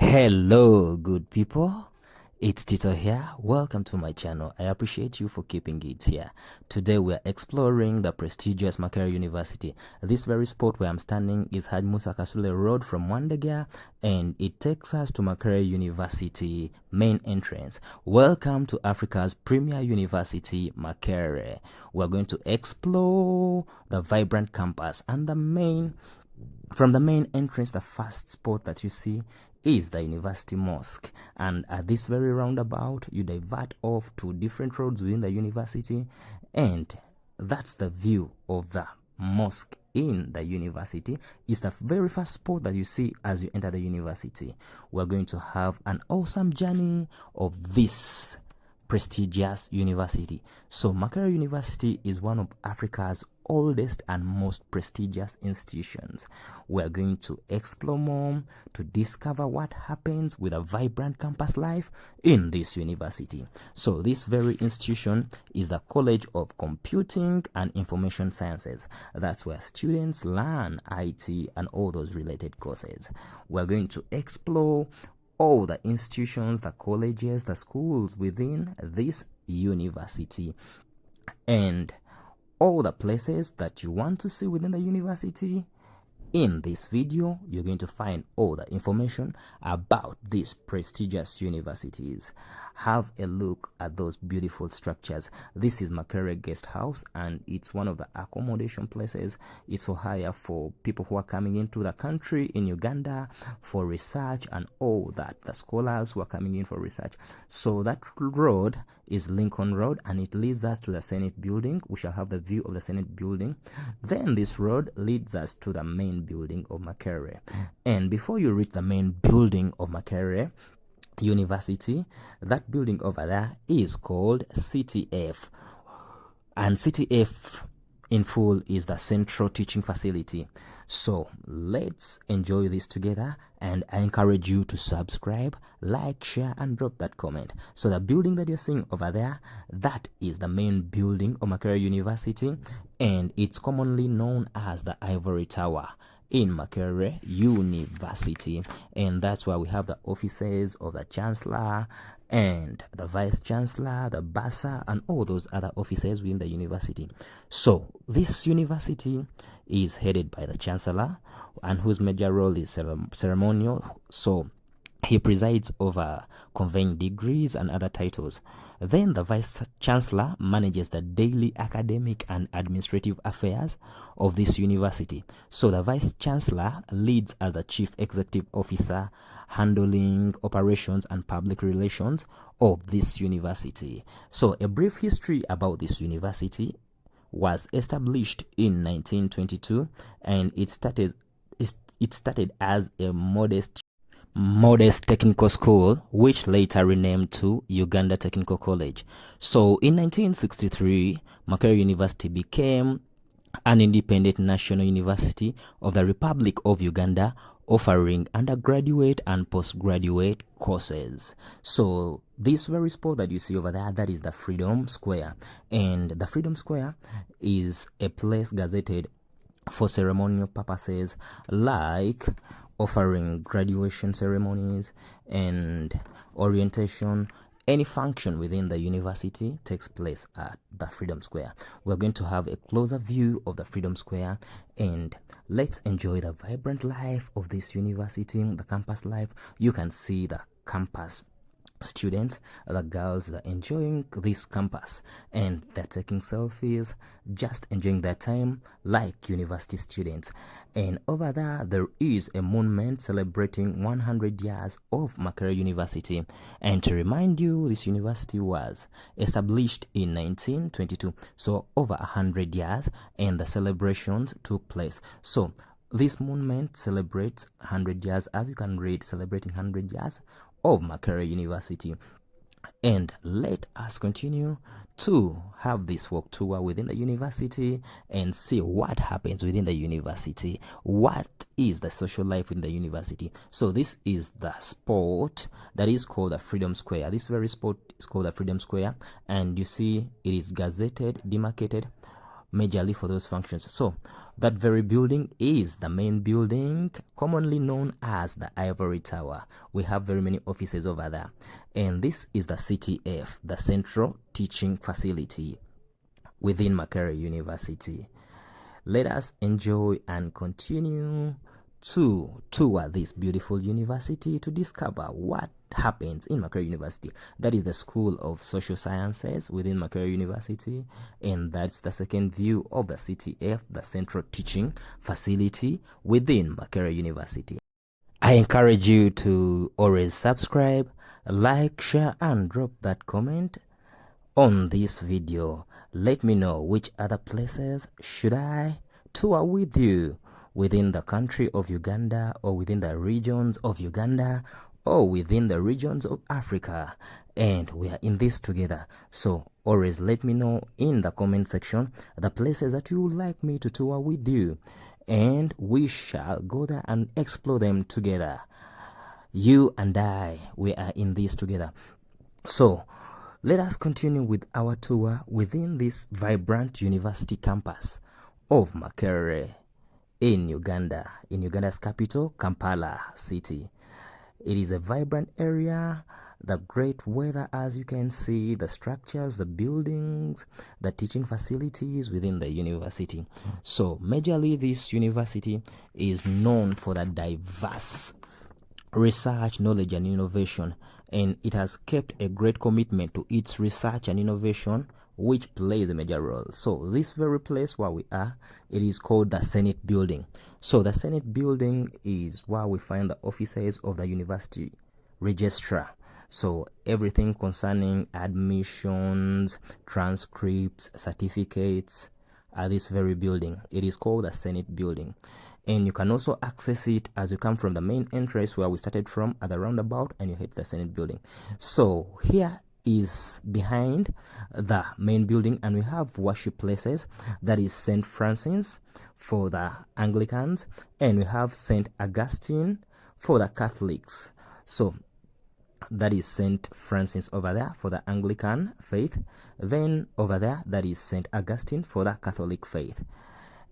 Hello, good people. It's Tito here. Welcome to my channel. I appreciate you for keeping it here. Today we are exploring the prestigious Makerere University. This very spot where I'm standing is Haji Musa Kasule Road from Wandegea, and it takes us to Makerere University main entrance. Welcome to Africa's premier university, Makerere. We're going to explore the vibrant campus and from the main entrance. The first spot that you see is the University Mosque, and at this very roundabout you divert off to different roads within the university, and that's the view of the mosque in the university. It's the very first spot that you see as you enter the university. We're going to have an awesome journey of this prestigious university. So Makerere University is one of Africa's oldest and most prestigious institutions. We're going to explore more to discover what happens with a vibrant campus life in this university. So this very institution is the College of Computing and Information Sciences. That's where students learn IT and all those related courses. We're going to explore all the institutions, the colleges, the schools within this university, and all the places that you want to see within the university. In this video, you're going to find all the information about these prestigious universities. Have a look at those beautiful structures. This is Makerere Guest House, and it's one of the accommodation places. It's for hire for people who are coming into the country in Uganda for research and all that. The scholars who are coming in for research. So that road is Lincoln Road, and it leads us to the Senate building. We shall have the view of the Senate building. Then this road leads us to the main building of Makerere. And before you reach the main building of Makerere University, that building over there is called CTF, and CTF in full is the Central Teaching Facility. So let's enjoy this together, and I encourage you to subscribe, like, share, and drop that comment. So the building that you're seeing over there, that is the main building of Makerere University, and it's commonly known as the Ivory Tower in Makerere University. And that's where we have the offices of the Chancellor and the Vice Chancellor, the Bursar, and all those other offices within the university. So this university is headed by the Chancellor, and whose major role is ceremonial. So he presides over conveying degrees and other titles. Then the Vice Chancellor manages the daily academic and administrative affairs of this university. So the Vice Chancellor leads as the Chief Executive Officer, handling operations and public relations of this university. So a brief history about this university: was established in 1922, and it started as a modest technical school, which later renamed to Uganda Technical College. So in 1963, Makerere University became an independent national university of the Republic of Uganda, offering undergraduate and postgraduate courses. So this very spot that you see over there, that is the Freedom Square, and the Freedom Square is a place gazetted for ceremonial purposes, like offering graduation ceremonies and orientation. Any function within the university takes place at the Freedom Square. We're going to have a closer view of the Freedom Square, and let's enjoy the vibrant life of this university, the campus life. You can see the campus students, the girls, are enjoying this campus, and they're taking selfies, just enjoying their time like university students. And over there is a monument celebrating 100 years of Makerere University. And to remind you, this university was established in 1922, so over 100 years, and the celebrations took place. So this monument celebrates 100 years, as you can read, celebrating 100 years of Makerere University. And let us continue to have this walk tour within the university and see what happens within the university. What is the social life in the university? So this is the spot that is called the Freedom Square. This very spot is called the Freedom Square, and you see it is gazetted, demarcated majorly for those functions. So that very building is the main building, commonly known as the Ivory Tower. We have very many offices over there, and this is the CTF, the Central Teaching Facility within Makerere University. Let us enjoy and continue to tour this beautiful university to discover what happens in Makerere University. That is the School of Social Sciences within Makerere University, and that's the second view of the CTF, the Central Teaching Facility within Makerere University. I encourage you to always subscribe, like, share, and drop that comment on this video. Let me know which other places should I tour with you within the country of Uganda, or within the regions of Uganda, or within the regions of Africa, and we are in this together. So always let me know in the comment section the places that you would like me to tour with you, and we shall go there and explore them together. You and I, we are in this together. So let us continue with our tour within this vibrant university campus of Makerere in Uganda, in Uganda's capital, Kampala city. It is a vibrant area, the great weather, as you can see, the structures, the buildings, the teaching facilities within the university. So majorly this university is known for the diverse research, knowledge, and innovation, and it has kept a great commitment to its research and innovation, which plays a major role. So this very place where we are, it is called the Senate Building. So the Senate Building is where we find the offices of the university registrar. So everything concerning admissions, transcripts, certificates at this very building. It is called the Senate Building, and you can also access it as you come from the main entrance where we started from at the roundabout, and you hit the Senate Building. So here is behind the main building, and we have worship places. That is St. Francis for the Anglicans, and we have St. Augustine for the Catholics. So that is St. Francis over there for the Anglican faith. Then over there, that is St. Augustine for the Catholic faith.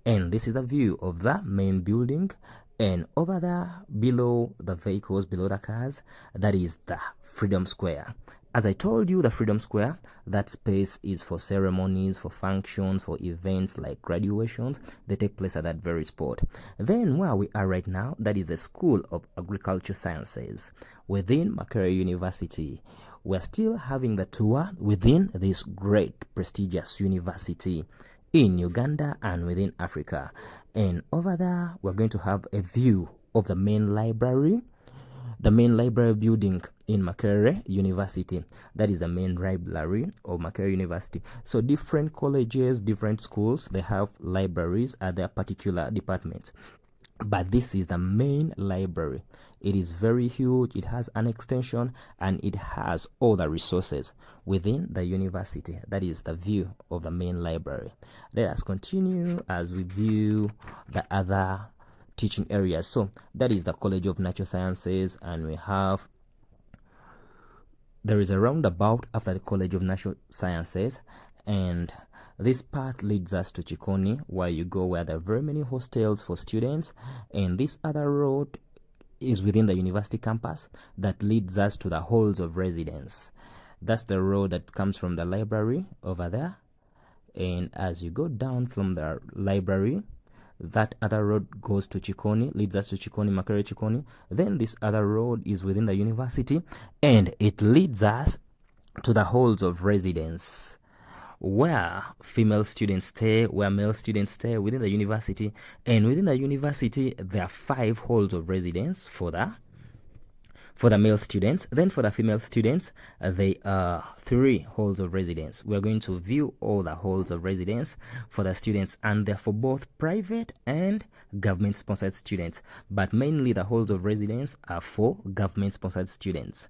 And this is the view of the main building. And over there, below the vehicles, below the cars, that is the Freedom Square. As I told you, the Freedom Square, that space is for ceremonies, for functions, for events like graduations. They take place at that very spot. Then where we are right now, that is the School of Agricultural Sciences within Makerere University. We're still having the tour within this great prestigious university in Uganda and within Africa. And over there, we're going to have a view of the main library building in Makerere University. That is the main library of Makerere University. So different colleges, different schools, they have libraries at their particular departments. But this is the main library. It is very huge. It has an extension, and it has all the resources within the university. That is the view of the main library. Let us continue as we view the other teaching areas. So that is the College of Natural Sciences, and there is a roundabout after the College of Natural Sciences, and this path leads us to Chikoni, where you go where there are very many hostels for students, and this other road is within the university campus that leads us to the halls of residence. That's the road that comes from the library over there, and as you go down from the library, that other road goes to Chikoni, leads us to Chikoni, Makerere Chikoni. Then this other road is within the university, and it leads us to the halls of residence, where female students stay, where male students stay within the university. And within the university, there are 5 halls of residence for the male students. Then for the female students, they are 3 halls of residence. We're going to view all the halls of residence for the students, and they're for both private and government sponsored students, but mainly the halls of residence are for government sponsored students.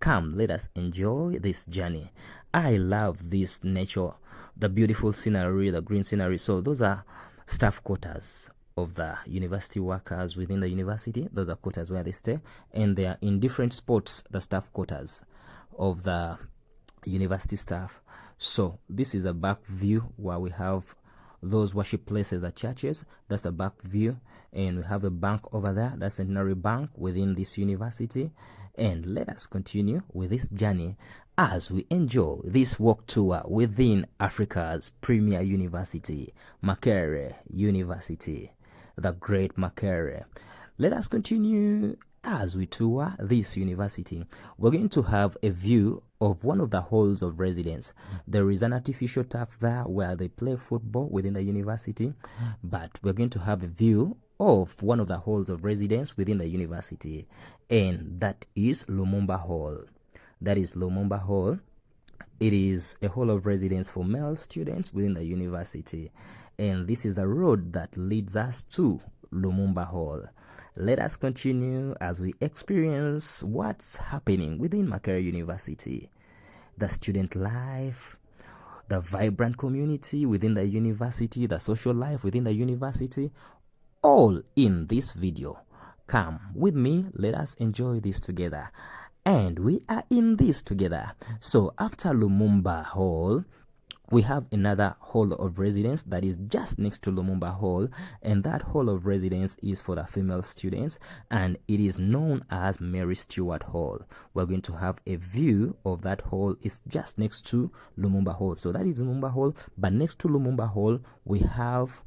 Come, let us enjoy this journey. I love this nature, the beautiful scenery, the green scenery. So those are staff quarters of the university workers within the university. Those are quarters where they stay, and they are in different spots, the staff quarters of the university staff. So this is a back view where we have those worship places, the churches. That's the back view. And we have a bank over there, that's Centenary Bank within this university. And let us continue with this journey as we enjoy this walk tour within Africa's premier university, Makerere University, the great Makerere. Let us continue as we tour this university. We're going to have a view of one of the halls of residence. There is an artificial turf there where they play football within the university, but we're going to have a view of one of the halls of residence within the university, and that is Lumumba Hall. That is Lumumba Hall. It is a hall of residence for male students within the university, and this is the road that leads us to Lumumba Hall. Let us continue as we experience what's happening within Makerere University, the student life, the vibrant community within the university, the social life within the university, all in this video. Come with me, let us enjoy this together. And we are in this together. So after Lumumba Hall, we have another hall of residence that is just next to Lumumba Hall, and that hall of residence is for the female students, and it is known as Mary Stuart Hall. We're going to have a view of that hall. It's just next to Lumumba Hall. So that is Lumumba Hall, but next to Lumumba Hall, we have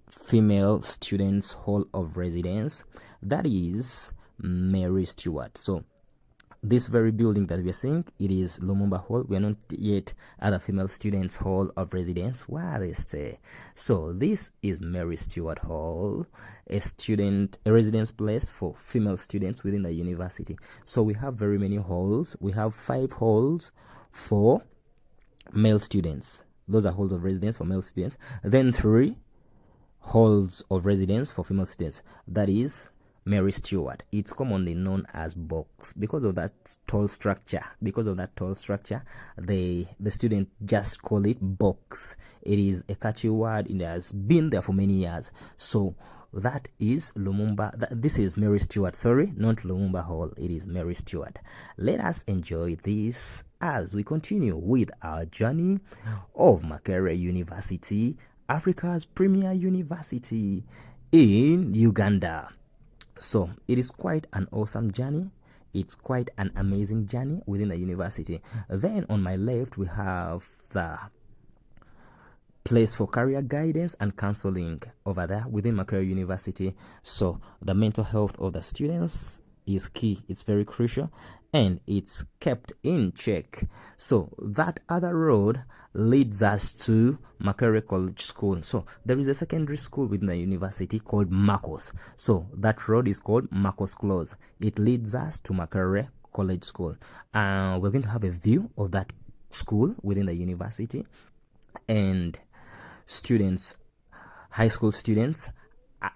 female students hall of residence. That is Mary Stuart. So this very building that we are seeing, it is Lumumba Hall. We are not yet at the female students hall of residence where they stay. So this is Mary Stuart Hall, a residence place for female students within the university. So we have very many halls. We have 5 halls for male students. Those are halls of residence for male students. Then 3 halls of residence for female students. That is Mary Stuart. It's commonly known as box because of that tall structure. Because of that tall structure, the student just call it box. It is a catchy word. It has been there for many years. So that is Lumumba. This is Mary Stuart. Sorry, not Lumumba Hall. It is Mary Stuart. Let us enjoy this as we continue with our journey of Makerere University, Africa's premier university in Uganda. So it is quite an awesome journey. It's quite an amazing journey within the university. Then on my left, we have the place for career guidance and counseling over there within Makerere University. So the mental health of the students is key. It's very crucial, and it's kept in check. So that other road leads us to Makerere College School. So there is a secondary school within the university called Marcos. So that road is called Marcos Close. It leads us to Makerere College School. We're going to have a view of that school within the university, and students, high school students,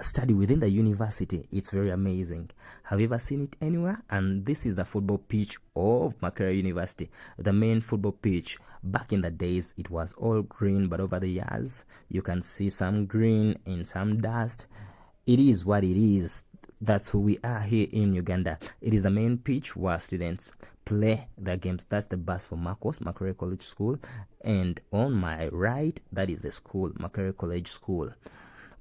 study within the university. It's very amazing. Have you ever seen it anywhere? And this is the football pitch of Makerere University, the main football pitch. Back in the days, it was all green, but over the years, you can see some green and some dust. It is what it is. That's who we are here in Uganda. It is the main pitch where students play their games. That's the bus for Marcos, Makerere College School. And on my right, that is the school, Makerere College School,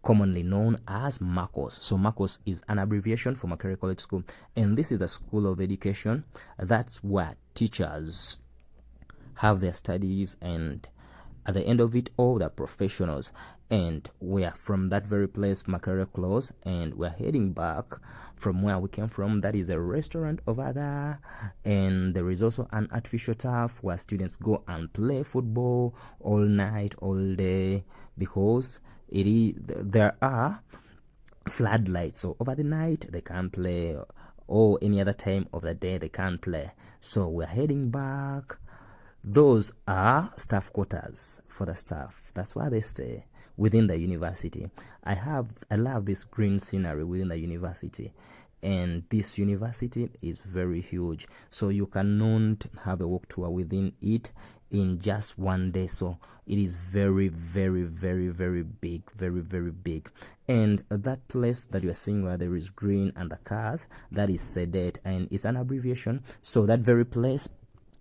commonly known as Marcos. So Marcos is an abbreviation for Makerere College School, and this is the school of education. That's where teachers have their studies, and at the end of it all, they're professionals. And we are from that very place, Makerere Close, and we're heading back from where we came from. That is a restaurant over there, and there is also an artificial turf where students go and play football all night, all day, because there are floodlights. So over the night they can't play, or any other time of the day they can't play. So we're heading back. Those are staff quarters for the staff. That's where they stay within the university. I love this green scenery within the university, and this university is very huge, so you cannot have a walk tour within it in just one day. So it is very, very, very, very big, very, very big. And that place that you're seeing where there is green and the cars, that is SEDET, and it's an abbreviation. So that very place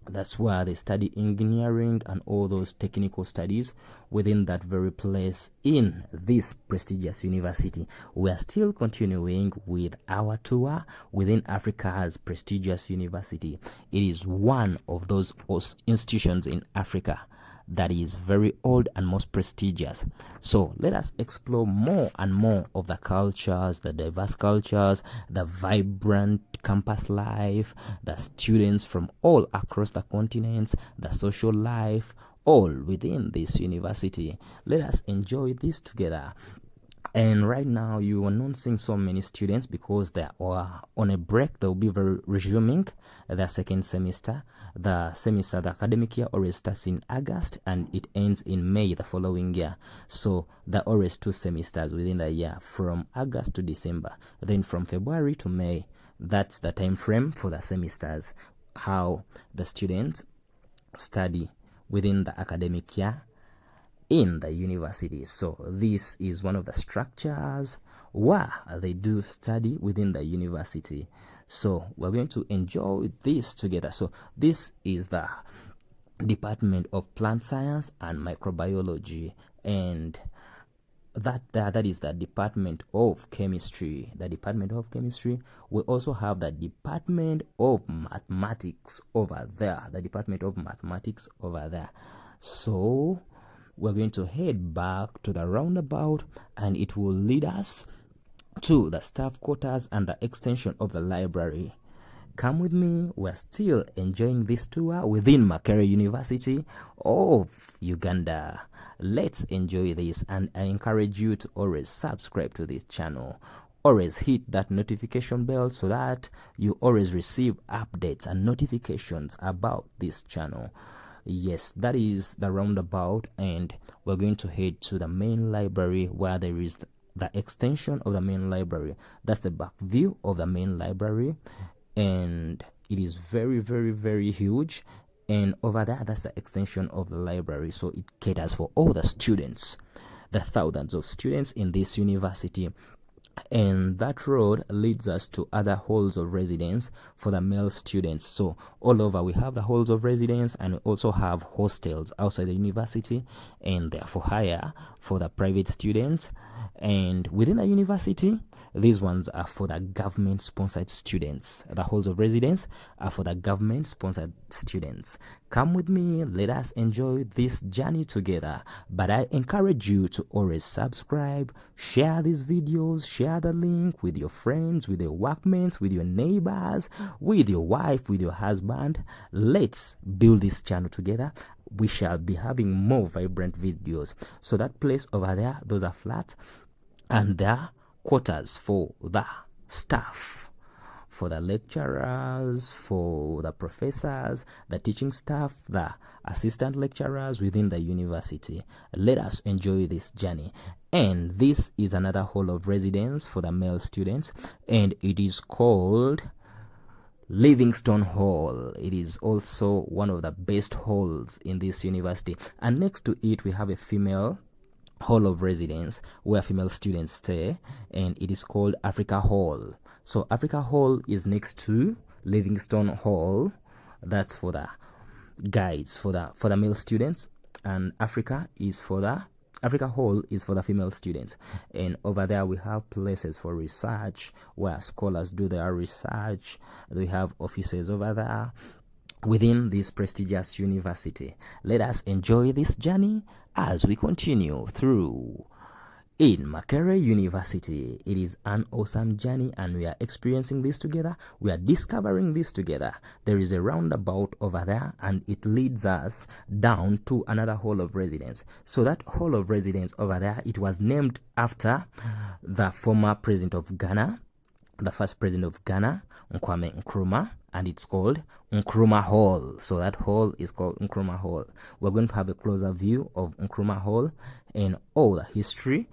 That's where they study engineering and all those technical studies within that very place in this prestigious university. We are still continuing with our tour within Africa's prestigious university. It is one of those institutions in Africa that is very old and most prestigious. So let us explore more and more of the cultures, the diverse cultures, the vibrant campus life, the students from all across the continents, the social life, all within this university. Let us enjoy this together. And right now you are not seeing so many students because they are on a break. They will be resuming their second semester. The academic year always starts in August and it ends in May the following year. So there are always 2 semesters within the year, from August to December, then from February to May. That's the time frame for the semesters, how the students study within the academic year in the university. So this is one of the structures where they do study within the university. So we're going to enjoy this together. So this is the Department of Plant Science and Microbiology, and that is the Department of Chemistry. The Department of Chemistry. We also have the Department of Mathematics over there. So we're going to head back to the roundabout and it will lead us to the staff quarters and the extension of the library. Come with me. We're still enjoying this tour within Makerere University of Uganda. Let's enjoy this, and I encourage you to always subscribe to this channel. Always hit that notification bell so that you always receive updates and notifications about this channel. Yes, that is the roundabout, and we're going to head to the main library where there is the extension of the main library. That's the back view of the main library, and it is very, very, very huge. And over there, that's the extension of the library, so it caters for all the students, the thousands of students in this university. And that road leads us to other halls of residence for the male students. So all over we have the halls of residence, and we also have hostels outside the university, and they're for hire for the private students. And within the university, these ones are for the government sponsored students. The halls of residence are for the government sponsored students. Come with me, let us enjoy this journey together. But I encourage you to always subscribe, share these videos, share the link with your friends, with your workmates, with your neighbors, with your wife, with your husband. Let's build this channel together. We shall be having more vibrant videos. So that place over there, those are flats, and they're quarters for the staff, for the lecturers, for the professors, the teaching staff, the assistant lecturers within the university. Let us enjoy this journey. And this is another hall of residence for the male students, and it is called Livingstone Hall. It is also one of the best halls in this university, and next to it we have a female hall of residence where female students stay, and it is called Africa Hall. So Africa Hall is next to Livingstone Hall. That's for the guides, for the male students, and Africa Hall is for the female students. And over there we have places for research where scholars do their research. We have offices over there within this prestigious university. Let us enjoy this journey as we continue through in Makerere University. It is an awesome journey, and we are experiencing this together. We are discovering this together. There is a roundabout over there, and it leads us down to another hall of residence. So that hall of residence over there, it was named after the former president of Ghana, the first president of Ghana, Kwame Nkrumah, and it's called Nkrumah Hall. So that hall is called Nkrumah Hall. We're going to have a closer view of Nkrumah Hall and all the history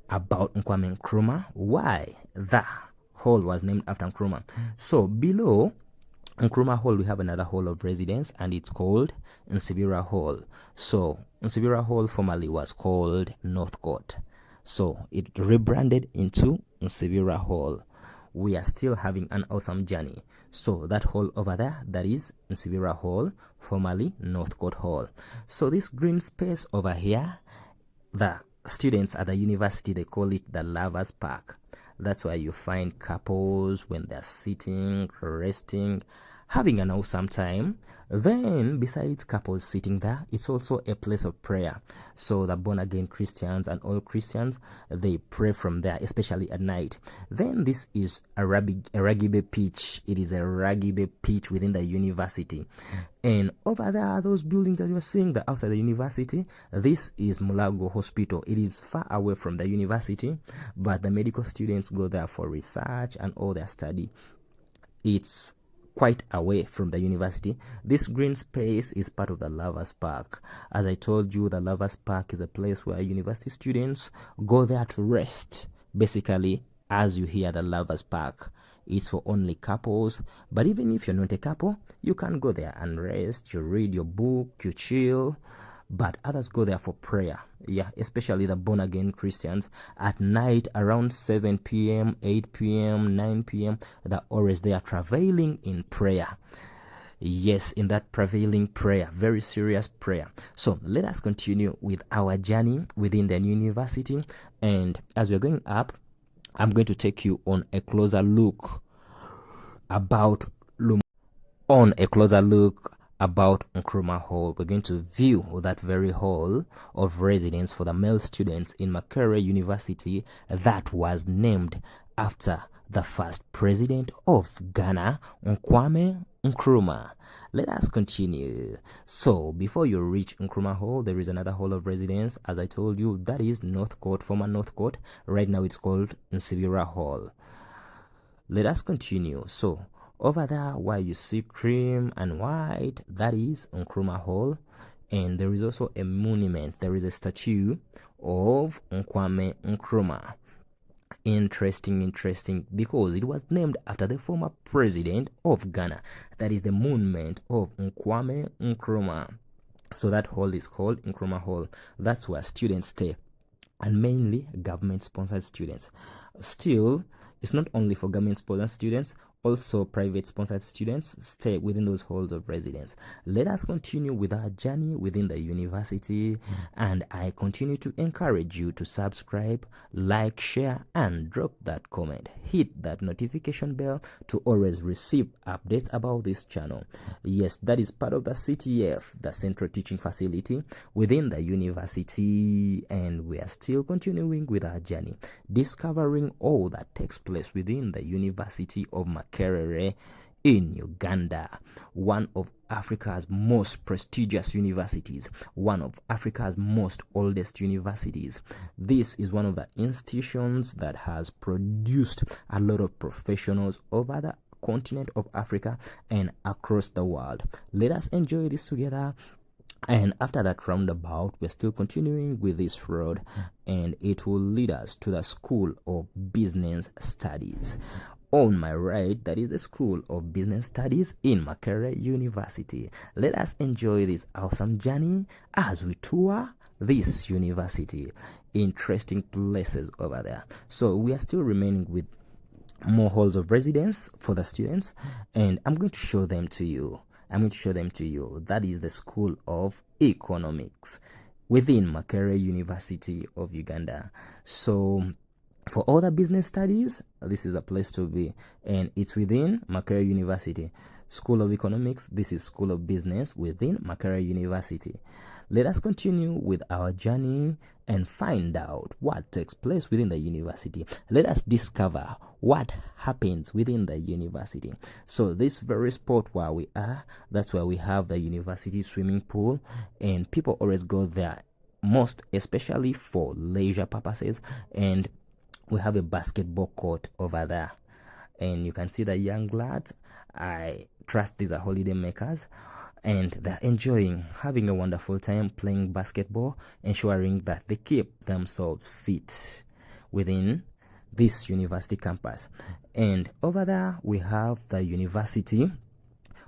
about Kwame Nkrumah, why the hall was named after Nkrumah. So below Nkrumah Hall, we have another hall of residence, and it's called Nsibira Hall. So Nsibira Hall formerly was called North Court. So it rebranded into Nsibira Hall. we are still having an awesome journey. So that hall over there, that is Nsibira Hall, formerly Northcote Hall. So this green space over here, the students at the university, they call it the lovers park. That's where you find couples when they're sitting, resting, having an awesome time. Then besides couples sitting there, it's also a place of prayer. So the born again Christians and all Christians, they pray from there, especially at night. Then this is a rugby pitch. It is a rugby pitch within the university. And over there are those buildings that you're seeing that outside the university. This is Mulago Hospital. It is far away from the university, but the medical students go there for research and all their study. It's quite away from the university. This green space is part of the Lovers Park. As I told you, the Lovers Park is a place where university students go there to rest. Basically, as you hear, the Lovers Park, it's for only couples. But even if you're not a couple, you can go there and rest. You read your book, you chill. But others go there for prayer. Yeah, especially the born again Christians at night around 7 p.m., 8 p.m., 9 p.m. They're always there travailing in prayer. Yes, in that prevailing prayer, very serious prayer. So let us continue with our journey within the university. And as we're going up, I'm going to take you on a closer look about Nkrumah Hall. We're going to view that very hall of residence for the male students in Makerere University that was named after the first president of Ghana, Kwame Nkrumah. Let us continue. So before you reach Nkrumah Hall, there is another hall of residence. As I told you, that is Northcote, former Northcote. Right now it's called Nsibira Hall. Let us continue. So over there where you see cream and white, that is Nkrumah Hall. And there is also a monument. There is a statue of Kwame Nkrumah. Interesting, because it was named after the former president of Ghana. That is the monument of Kwame Nkrumah. So that hall is called Nkrumah Hall. That's where students stay, and mainly government-sponsored students. Still, it's not only for government-sponsored students, also private-sponsored students stay within those halls of residence. Let us continue with our journey within the university, and I continue to encourage you to subscribe, like, share, and drop that comment. Hit that notification bell to always receive updates about this channel. Yes, that is part of the CTF, the Central Teaching Facility within the university, and we are still continuing with our journey, discovering all that takes place within the University of Makerere in Uganda, one of Africa's most prestigious universities, one of Africa's most oldest universities. This is one of the institutions that has produced a lot of professionals over the continent of Africa and across the world. Let us enjoy this together. And after that roundabout, we're still continuing with this road, and it will lead us to the School of Business Studies. On my right, that is the School of Business Studies in Makerere University. Let us enjoy this awesome journey as we tour this university. Interesting places over there. So we are still remaining with more halls of residence for the students, and I'm going to show them to you. That is the School of Economics within Makerere University of Uganda. So for all the business studies, this is a place to be, and it's within Makerere University. School of Economics, this is School of Business within Makerere University. Let us continue with our journey and find out what takes place within the university. Let us discover what happens within the university. So this very spot where we are, that's where we have the university swimming pool, and people always go there, most especially for leisure purposes. And we have a basketball court over there, and you can see the young lads. I trust these are holiday makers, and they're enjoying having a wonderful time playing basketball, ensuring that they keep themselves fit within this university campus. And over there we have the university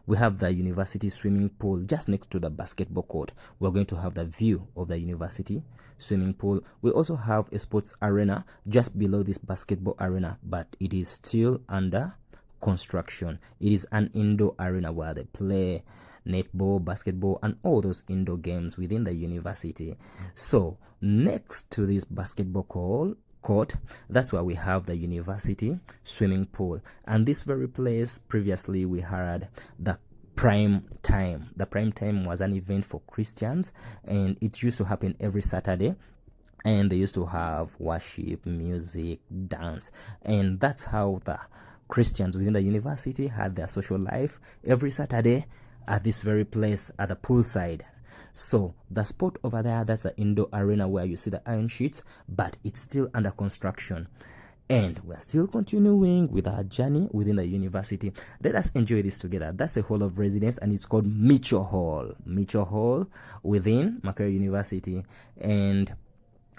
We have the university swimming pool just next to the basketball court. We're going to have the view of the university swimming pool. We also have a sports arena just below this basketball arena, but it is still under construction. It is an indoor arena where they play netball, basketball, and all those indoor games within the university. So next to this basketball court, that's where we have the university swimming pool. And this very place, previously we had the prime time. The prime time was an event for Christians, and it used to happen every Saturday, and they used to have worship, music, dance, and that's how the Christians within the university had their social life every Saturday at this very place at the poolside. So the spot over there, that's the indoor arena where you see the iron sheets, but it's still under construction. And we're still continuing with our journey within the university. Let us enjoy this together. That's a hall of residence, and it's called Mitchell Hall. Mitchell Hall within Makerere University, and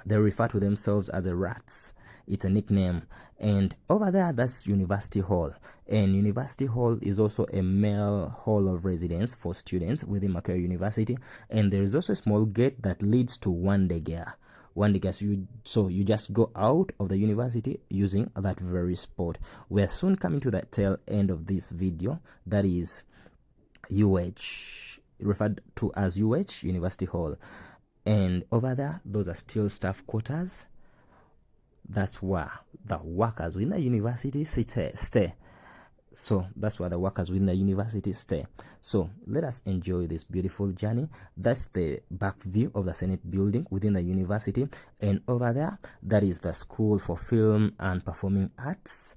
they refer to themselves as the Rats. It's a nickname. And over there, that's University Hall. And University Hall is also a male hall of residence for students within Makerere University. And there is also a small gate that leads to Wandegea. So you just go out of the university using that very spot. We're soon coming to the tail end of this video. That is UH, referred to as UH, University Hall. And over there, those are still staff quarters. That's where the workers within the university stay. So that's where the workers within the university stay. So let us enjoy this beautiful journey. That's the back view of the Senate building within the university. And over there, that is the School for Film and Performing Arts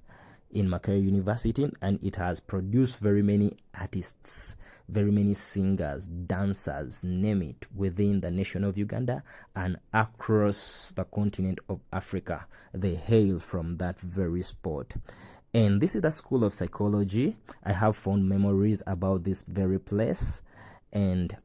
in Makerere University. And it has produced very many artists, very many singers, dancers, name it, within the nation of Uganda and across the continent of Africa. They hail from that very spot. And this is the School of Psychology. I have fond memories about this very place. And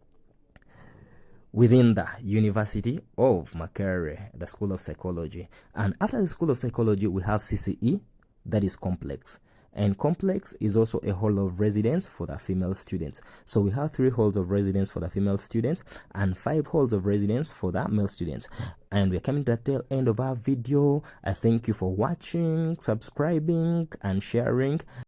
within the University of Makerere, the School of Psychology. And after the School of Psychology, we have CCE, that is Complex. And Complex is also a hall of residence for the female students. So we have 3 halls of residence for the female students and 5 halls of residence for the male students. And we're coming to the tail end of our video. I thank you for watching, subscribing, and sharing.